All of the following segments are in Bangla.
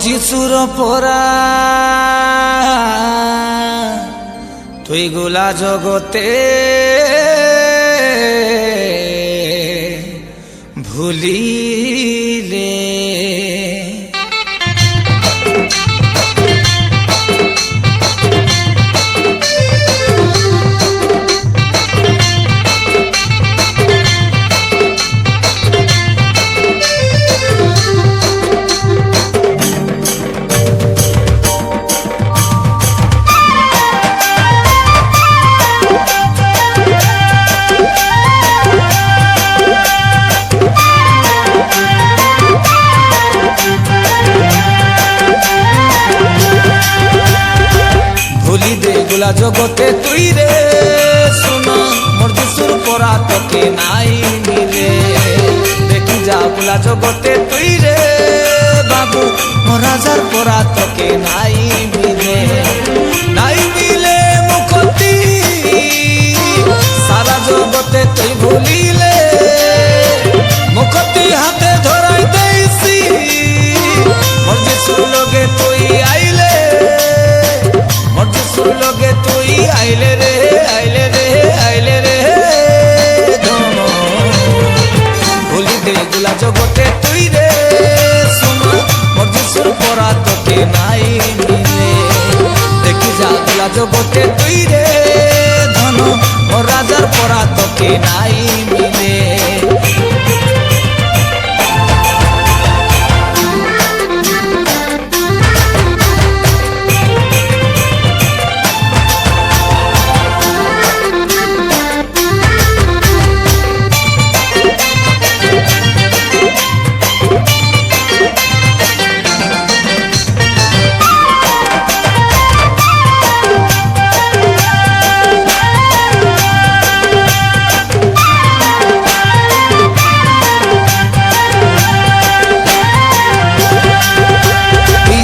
যিশুর পরা তুই গোলা জগতে ভুলিলে গোলা জগতে তুই রে শোনো মোর যিশুর পরা তোকে নাই মিলে দেখি যা গোলা জগতে তুই রে বাবু মোর রাজার পরা তোকে নাই মিলে মুখতি সারা জগতে তুই ভুলিলে মুখতি হাতে ধরাই দেইছি মোর যিশুর লগে তুই আইলে লগে তুই আইলে রে ভুলি দে গোলা জগতে তুই রে শোনো মোর যিশুর পরা তোকে নাই মিলে দেখি যা গোলা জগতে তুই রে ধন মোর রাজার পরা তোকে নাই মিলে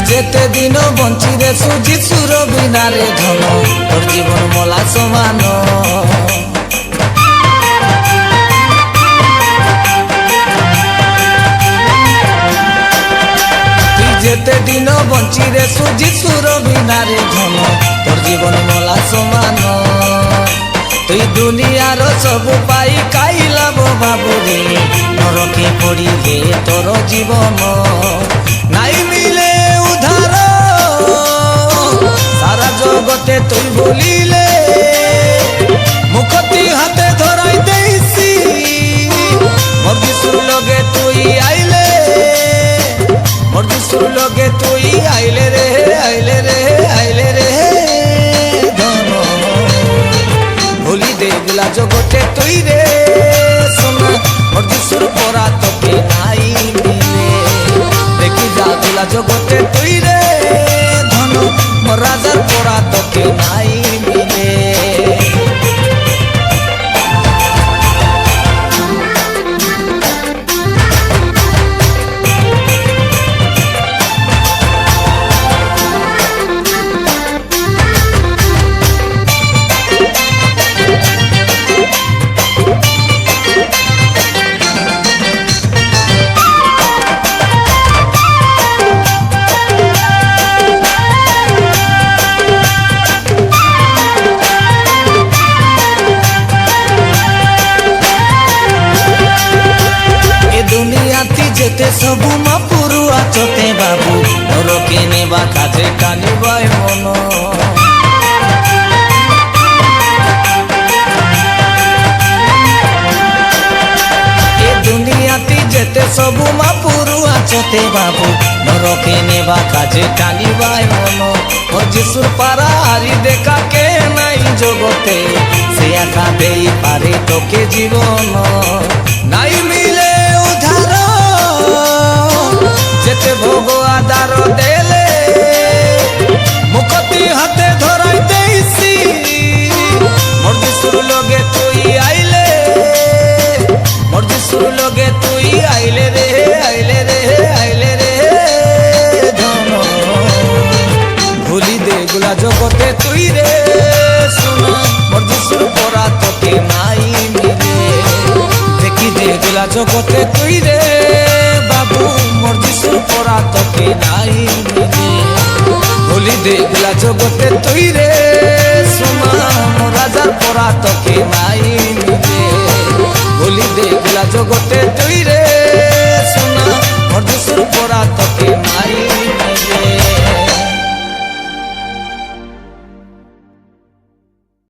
যেতে দিন বঞ্চিরে সুজি সুর বিনারে ধন তোর জীবন মলা সমান তুই যেতে দিন বঞ্চিরে সুজি সুর বিনারে ধন তোর জীবন মলা সমান তুই দুনিয়ার সবু পাই কাইলাব বাবুরে নরকে পড়িলে তোর জীবন নাই মিলে উধার সারা জগতে তুই ভুলিলে মুখতি হাতে ধরাই দেইছি মোর যিশুর লগে তুই আইলে মোর যিশুর লগে তুই আইলে রে ধন ভুলি দে গোলা জগতে তুই রে শোনো মোর যিশুর পরা তোকে নাই মিলে দেখি যা গোলা জগতে তুই রে ধন মোর রাজার পরা তোকে নাই মিলে যেতে সবু মা পুরুয়া চতে বাবু নরকে নেবা কাজে কানিবাই মন এ দুনিয়াতে যেতে সবু মা পুরুয়া চতে বাবু নরকে নেবা কাজে কানিবাই মন ও যিশুর পারা আরি দেখা কে নাই জগতে সে একা দেই পারে তোকে জীবন নাই মিলে উধার যেতে ভোগ আদার দেলে মুখতি হাতে ধরাই দেইছি মোর যিশুর লগে তুই আইলে মোর যিশুর লগে তুই আইলে রে ধন ভুলি দে গোলা জগতে তুই রে শোনো মোর যিশুর পরা তোকে নাই মিলে দেখি দে গোলা জগতে তুই রে বাবু মোর যিশুর পরা তোকে নাই মিলে বলি দেখলা জগতে তুই রে সোনা মোর রাজার পরা তোকে নাই